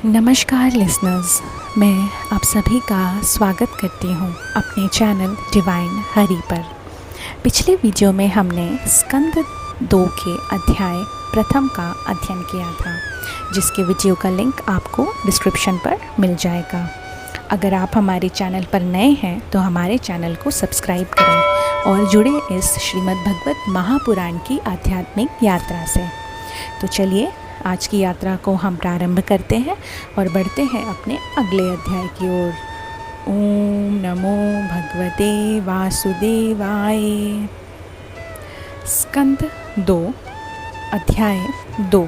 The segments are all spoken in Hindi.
नमस्कार लिसनर्स, मैं आप सभी का स्वागत करती हूँ अपने चैनल डिवाइन हरि पर। पिछले वीडियो में हमने स्कंद 2 के अध्याय प्रथम का अध्ययन किया था, जिसके वीडियो का लिंक आपको डिस्क्रिप्शन पर मिल जाएगा। अगर आप हमारे चैनल पर नए हैं तो हमारे चैनल को सब्सक्राइब करें और जुड़े इस श्रीमद् भगवत महापुराण की आध्यात्मिक यात्रा से। तो चलिए आज की यात्रा को हम प्रारंभ करते हैं और बढ़ते हैं अपने अगले अध्याय की ओर। ओम नमो भगवते वासुदेवाय। स्कंद 2 अध्याय 2।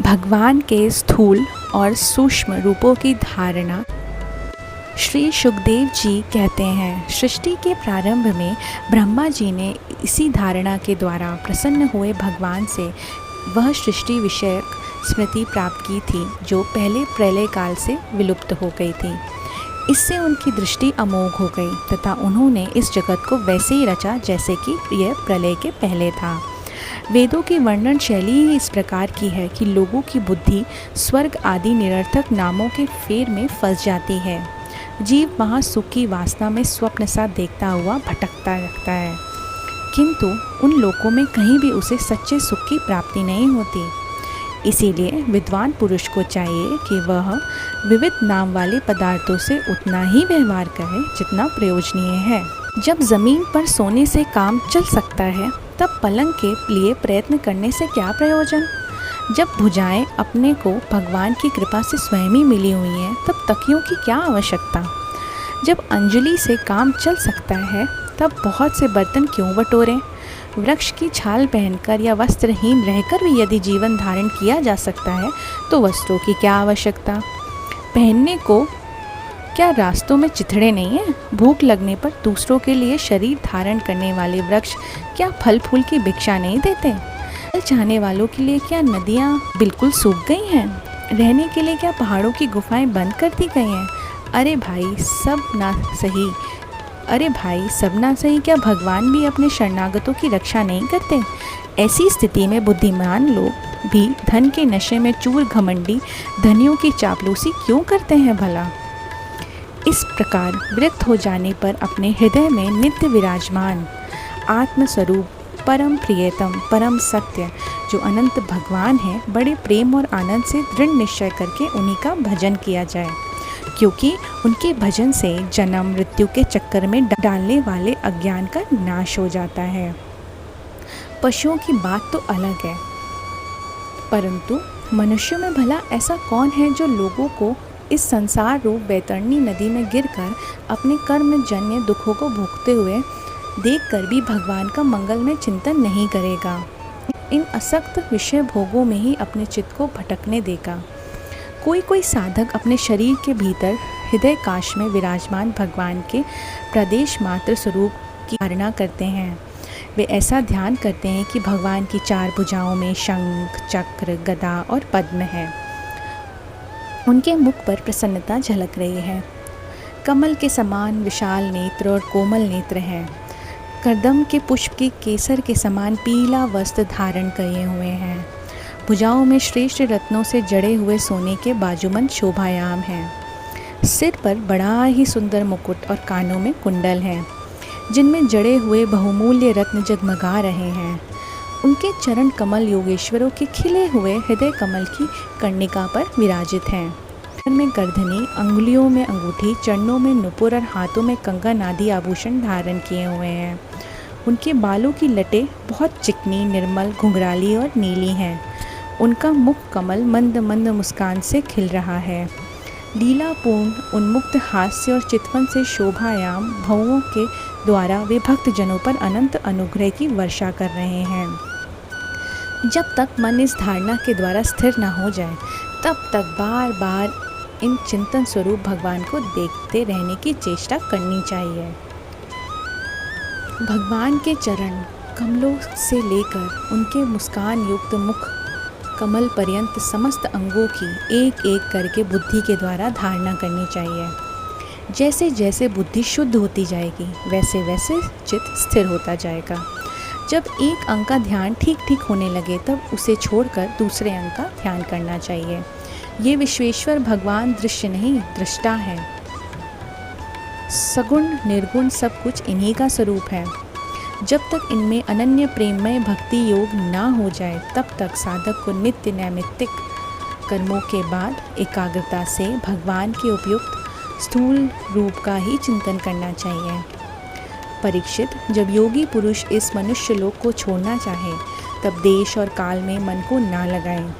भगवान के स्थूल और सूक्ष्म रूपों की धारणा। श्री सुखदेव जी कहते हैं, सृष्टि के प्रारंभ में ब्रह्मा जी ने इसी धारणा के द्वारा प्रसन्न हुए भगवान से वह सृष्टि विषयक स्मृति प्राप्त की थी जो पहले प्रलय काल से विलुप्त हो गई थी। इससे उनकी दृष्टि अमोघ हो गई तथा उन्होंने इस जगत को वैसे ही रचा जैसे कि यह प्रलय के पहले था। वेदों की वर्णन शैली ही इस प्रकार की है कि लोगों की बुद्धि स्वर्ग आदि निरर्थक नामों के फेर में फंस जाती है। जीव महासुख की वासना में स्वप्न सा देखता हुआ भटकता रहता है, किंतु उन लोकों में कहीं भी उसे सच्चे सुख की प्राप्ति नहीं होती। इसीलिए विद्वान पुरुष को चाहिए कि वह विविध नाम वाले पदार्थों से उतना ही व्यवहार करे जितना प्रयोजनीय है। जब जमीन पर सोने से काम चल सकता है तब पलंग के लिए प्रयत्न करने से क्या प्रयोजन। जब भुजाएं अपने को भगवान की कृपा से स्वयं ही मिली हुई हैं तब तकियों की क्या आवश्यकता। जब अंजलि से काम चल सकता है तब बहुत से बर्तन क्यों बटोरें। वृक्ष की छाल पहनकर या वस्त्रहीन रहकर भी यदि जीवन धारण किया जा सकता है तो वस्त्रों की क्या आवश्यकता। पहनने को क्या रास्तों में चिथड़े नहीं हैं। भूख लगने पर दूसरों के लिए शरीर धारण करने वाले वृक्ष क्या फल फूल की भिक्षा नहीं देते। फल चाहने वालों के लिए क्या नदियाँ बिल्कुल सूख गई हैं। रहने के लिए क्या पहाड़ों की गुफाएं बंद कर दी गई हैं। अरे भाई सब ना सही क्या भगवान भी अपने शरणागतों की रक्षा नहीं करते। ऐसी स्थिति में बुद्धिमान लोग भी धन के नशे में चूर घमंडी धनियों की चापलूसी क्यों करते हैं भला। इस प्रकार विरक्त हो जाने पर अपने हृदय में नित्य विराजमान आत्मस्वरूप परम प्रियतम परम सत्य जो अनंत भगवान है, बड़े प्रेम और आनंद से दृढ़ निश्चय करके उन्हीं का भजन किया जाए, क्योंकि उनके भजन से जन्म मृत्यु के चक्कर में डालने वाले अज्ञान का नाश हो जाता है। पशुओं की बात तो अलग है, परंतु मनुष्यों में भला ऐसा कौन है जो लोगों को इस संसार रूप बैतरणी नदी में गिरकर अपने कर्म जन्य दुखों को भोगते हुए देखकर भी भगवान का मंगलमय चिंतन नहीं करेगा। इन असक्त विषय भोगों में ही अपने चित्त को भटकने देगा। कोई साधक अपने शरीर के भीतर हृदय काश में विराजमान भगवान के प्रदेश मात्र स्वरूप की धारणा करते हैं। वे ऐसा ध्यान करते हैं कि भगवान की 4 भुजाओं में शंख चक्र गदा और पद्म है। उनके मुख पर प्रसन्नता झलक रही है। कमल के समान विशाल नेत्र और कोमल नेत्र हैं। करदम के पुष्प के केसर के समान पीला वस्त्र धारण किए हुए हैं। भुजाओं में श्रेष्ठ रत्नों से जड़े हुए सोने के बाजूबंद शोभायाम हैं। सिर पर बड़ा ही सुंदर मुकुट और कानों में कुंडल हैं, जिनमें जड़े हुए बहुमूल्य रत्न जगमगा रहे हैं। उनके चरण कमल योगेश्वरों के खिले हुए हृदय कमल की कर्णिका पर विराजित हैं। पैर में गर्दनी, अंगुलियों में अंगूठी, चरणों में नुपुर और हाथों में कंगन आदि आभूषण धारण किए हुए हैं। उनके बालों की लटें बहुत चिकनी, निर्मल, घुंघराली और नीली हैं। उनका मुख कमल मंद मंद मुस्कान से खिल रहा है। लीलापूर्ण उन्मुक्त हास्य और चितवन से शोभायाम भवों के द्वारा वे भक्त जनों पर अनंत अनुग्रह की वर्षा कर रहे हैं। जब तक मन इस धारणा के द्वारा स्थिर न हो जाए तब तक बार बार इन चिंतन स्वरूप भगवान को देखते रहने की चेष्टा करनी चाहिए। भगवान के चरण कमलों से लेकर उनके मुस्कान युक्त मुख कमल पर्यंत समस्त अंगों की एक एक करके बुद्धि के द्वारा धारणा करनी चाहिए। जैसे जैसे बुद्धि शुद्ध होती जाएगी वैसे वैसे चित्त स्थिर होता जाएगा। जब एक अंग का ध्यान ठीक ठीक होने लगे तब उसे छोड़कर दूसरे अंग का ध्यान करना चाहिए। ये विश्वेश्वर भगवान दृश्य नहीं, दृष्टा है। सगुण निर्गुण सब कुछ इन्हीं का स्वरूप है। जब तक इनमें अनन्य प्रेममय भक्ति योग ना हो जाए, तब तक साधक को नित्य नैमित्तिक कर्मों के बाद एकाग्रता से भगवान के उपयुक्त स्थूल रूप का ही चिंतन करना चाहिए। परीक्षित, जब योगी पुरुष इस मनुष्य लोक को छोड़ना चाहे, तब देश और काल में मन को ना लगाएं।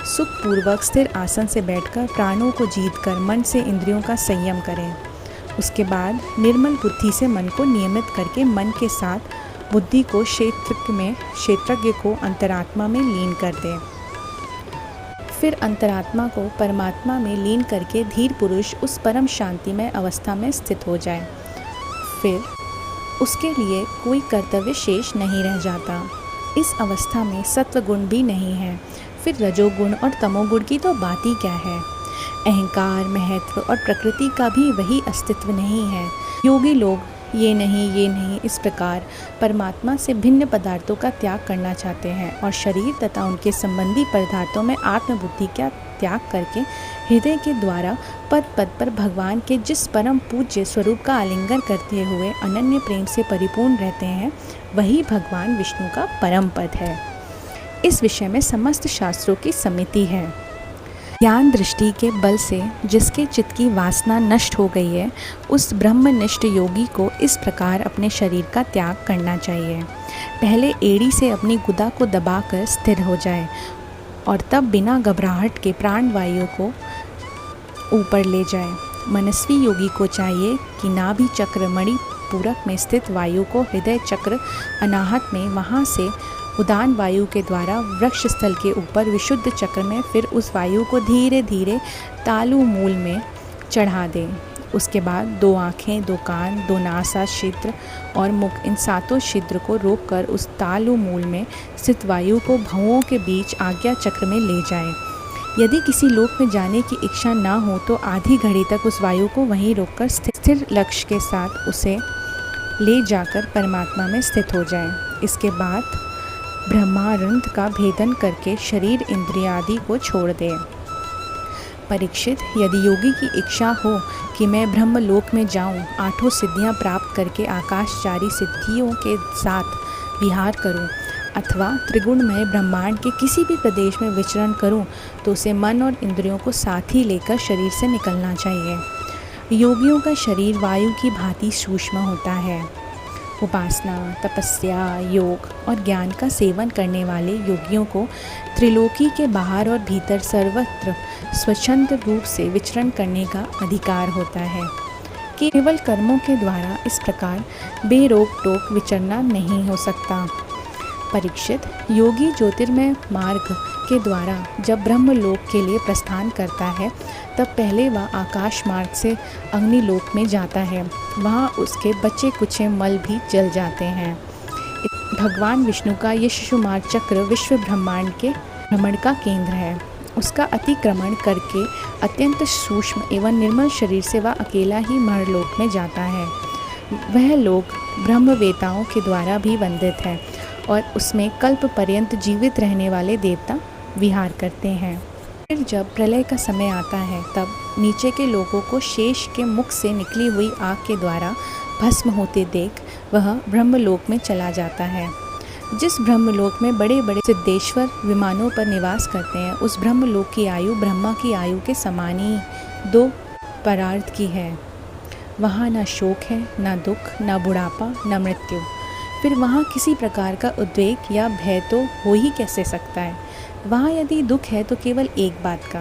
सुखपूर्वक स्थिर आसन से बैठकर प्राणों को जीतकर मन से इंद्रियों का संयम करें। उसके बाद निर्मल बुद्धि से मन को नियमित करके मन के साथ बुद्धि को क्षेत्रज्ञ को अंतरात्मा में लीन कर दें। फिर अंतरात्मा को परमात्मा में लीन करके धीर पुरुष उस परम शांतिमय अवस्था में स्थित हो जाए। फिर उसके लिए कोई कर्तव्य शेष नहीं रह जाता। इस अवस्था में सत्व गुण भी नहीं है। फिर रजोगुण और तमोगुण की तो बात ही क्या है। अहंकार, महत्व और प्रकृति का भी वही अस्तित्व नहीं है। योगी लोग ये नहीं इस प्रकार परमात्मा से भिन्न पदार्थों का त्याग करना चाहते हैं और शरीर तथा उनके संबंधी पदार्थों में आत्मबुद्धि का त्याग करके हृदय के द्वारा पद पद पर भगवान के जिस परम पूज्य स्वरूप का आलिंगन करते हुए अनन्य प्रेम से परिपूर्ण रहते हैं, वही भगवान विष्णु का परम पद है। इस विषय में समस्त शास्त्रों की सम्मति है। ज्ञान दृष्टि के बल से जिसके चित्त की वासना नष्ट हो गई है, उस ब्रह्मनिष्ठ योगी को इस प्रकार अपने शरीर का त्याग करना चाहिए। पहले एड़ी से अपनी गुदा को दबाकर स्थिर हो जाए और तब बिना घबराहट के प्राण वायु को ऊपर ले जाए। मनस्वी योगी को चाहिए कि नाभि चक्र मणि पूरक में स्थित वायु को हृदय चक्र अनाहत में वहाँ से उदान वायु के द्वारा वृक्ष स्थल के ऊपर विशुद्ध चक्र में फिर उस वायु को धीरे धीरे तालु मूल में चढ़ा दें। उसके बाद 2 आँखें, 2 कान, 2 नासा छिद्र और मुख, इन 7 छिद्र को रोककर उस तालु मूल में स्थित वायु को भवों के बीच आज्ञा चक्र में ले जाएं। यदि किसी लोक में जाने की इच्छा ना हो तो आधी घड़ी तक उस वायु को वहीं रोककर स्थिर लक्ष्य के साथ उसे ले जाकर परमात्मा में स्थित हो जाए। इसके बाद ब्रह्मानंद का भेदन करके शरीर इंद्रिय आदि को छोड़ दें। परीक्षित, यदि योगी की इच्छा हो कि मैं ब्रह्मलोक में जाऊं, 8 सिद्धियां प्राप्त करके आकाशचारी सिद्धियों के साथ विहार करूं, अथवा त्रिगुणमय ब्रह्मांड के किसी भी प्रदेश में विचरण करूं, तो उसे मन और इंद्रियों को साथ ही लेकर शरीर से निकलना चाहिए। योगियों का शरीर वायु की भांति सूक्ष्म होता है। उपासना, तपस्या, योग और ज्ञान का सेवन करने वाले योगियों को त्रिलोकी के बाहर और भीतर सर्वत्र स्वच्छंद रूप से विचरण करने का अधिकार होता है। केवल कर्मों के द्वारा इस प्रकार बेरोक टोक विचरना नहीं हो सकता। परीक्षित, योगी ज्योतिर्मय मार्ग के द्वारा जब ब्रह्मलोक के लिए प्रस्थान करता है, तब पहले वह आकाश मार्ग से अग्निलोक में जाता है। वहाँ उसके बचे कुचे मल भी जल जाते हैं। भगवान विष्णु का ये शिशुमार्ग चक्र विश्व ब्रह्मांड के भ्रमण का केंद्र है। उसका अतिक्रमण करके अत्यंत सूक्ष्म एवं निर्मल शरीर से वह अकेला ही मरलोक में जाता है। वह लोक ब्रह्मवेताओं के द्वारा भी वंदित है और उसमें कल्प पर्यंत जीवित रहने वाले देवता विहार करते हैं। फिर जब प्रलय का समय आता है, तब नीचे के लोगों को शेष के मुख से निकली हुई आग के द्वारा भस्म होते देख वह ब्रह्मलोक में चला जाता है। जिस ब्रह्मलोक में बड़े बड़े सिद्धेश्वर विमानों पर निवास करते हैं, उस ब्रह्मलोक की आयु ब्रह्मा की आयु के समान ही 2 परार्थ की है। वहाँ न शोक है, न दुख, न बुढ़ापा, न मृत्यु। फिर वहाँ किसी प्रकार का उद्वेग या भय तो हो ही कैसे सकता है। वहाँ यदि दुख है तो केवल एक बात का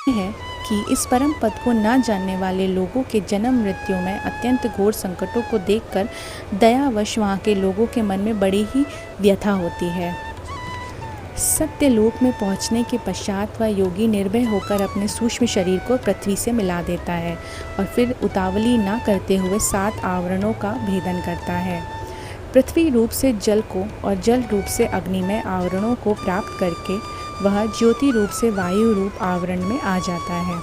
है कि इस परम पद को न जानने वाले लोगों के जन्म मृत्यु में अत्यंत घोर संकटों को देखकर दयावश वहाँ के लोगों के मन में बड़ी ही व्यथा होती है। सत्यलोक में पहुँचने के पश्चात वह योगी निर्भय होकर अपने सूक्ष्म शरीर को पृथ्वी से मिला देता है और फिर उतावली न करते हुए 7 आवरणों का भेदन करता है। पृथ्वी रूप से जल को और जल रूप से अग्नि में आवरणों को प्राप्त करके वह ज्योति रूप से वायु रूप आवरण में आ जाता है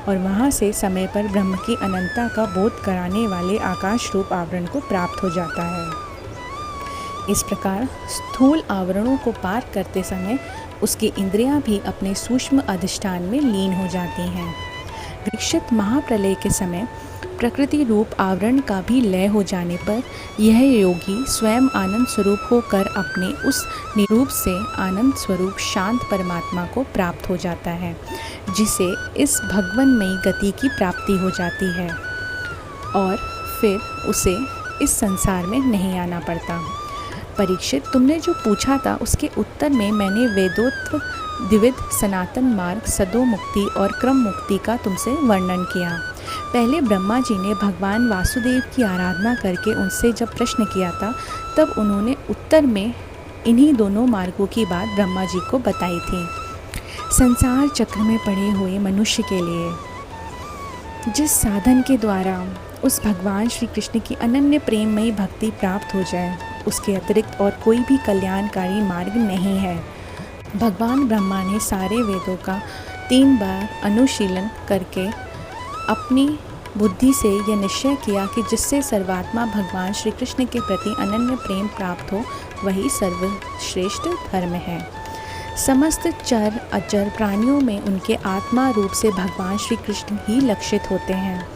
और वहाँ से समय पर ब्रह्म की अनंतता का बोध कराने वाले आकाश रूप आवरण को प्राप्त हो जाता है। इस प्रकार स्थूल आवरणों को पार करते समय उसकी इंद्रियां भी अपने सूक्ष्म अधिष्ठान में लीन हो जाती हैं। परीक्षित, महाप्रलय के समय प्रकृति रूप आवरण का भी लय हो जाने पर यह योगी स्वयं आनंद स्वरूप होकर अपने उस निरूप से आनंद स्वरूप शांत परमात्मा को प्राप्त हो जाता है, जिसे इस भगवन्मयी गति की प्राप्ति हो जाती है और फिर उसे इस संसार में नहीं आना पड़ता। परीक्षित, तुमने जो पूछा था उसके उत्तर में मैंने वेदोक्त द्विविध सनातन मार्ग, सदो मुक्ति और क्रम मुक्ति का तुमसे वर्णन किया। पहले ब्रह्मा जी ने भगवान वासुदेव की आराधना करके उनसे जब प्रश्न किया था, तब उन्होंने उत्तर में इन्हीं दोनों मार्गों की बात ब्रह्मा जी को बताई थी। संसार चक्र में पड़े हुए मनुष्य के लिए जिस साधन के द्वारा उस भगवान श्री कृष्ण की अनन्य प्रेममयी भक्ति प्राप्त हो जाए, उसके अतिरिक्त और कोई भी कल्याणकारी मार्ग नहीं है। भगवान ब्रह्मा ने सारे वेदों का 3 बार अनुशीलन करके अपनी बुद्धि से यह निश्चय किया कि जिससे सर्वात्मा भगवान श्री कृष्ण के प्रति अनन्य प्रेम प्राप्त हो, वही सर्वश्रेष्ठ धर्म है। समस्त चर अचर प्राणियों में उनके आत्मा रूप से भगवान श्री कृष्ण ही लक्षित होते हैं,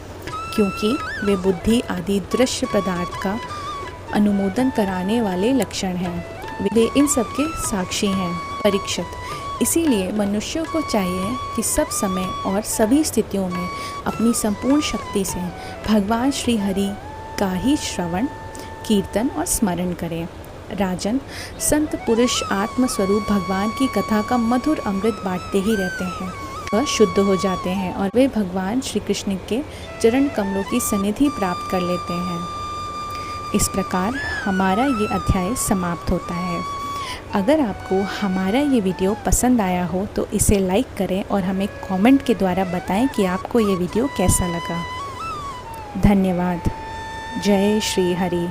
क्योंकि वे बुद्धि आदि दृश्य पदार्थ का अनुमोदन कराने वाले लक्षण हैं। वे इन सब के साक्षी हैं। परीक्षित, इसीलिए मनुष्यों को चाहिए कि सब समय और सभी स्थितियों में अपनी संपूर्ण शक्ति से भगवान श्री हरि का ही श्रवण, कीर्तन और स्मरण करें। राजन, संत पुरुष आत्मस्वरूप भगवान की कथा का मधुर अमृत बांटते ही रहते हैं। वह शुद्ध हो जाते हैं और वे भगवान श्री कृष्ण के चरण कमलों की सनिधि प्राप्त कर लेते हैं। इस प्रकार हमारा ये अध्याय समाप्त होता है। अगर आपको हमारा ये वीडियो पसंद आया हो तो इसे लाइक करें और हमें कमेंट के द्वारा बताएं कि आपको ये वीडियो कैसा लगा। धन्यवाद। जय श्री हरि।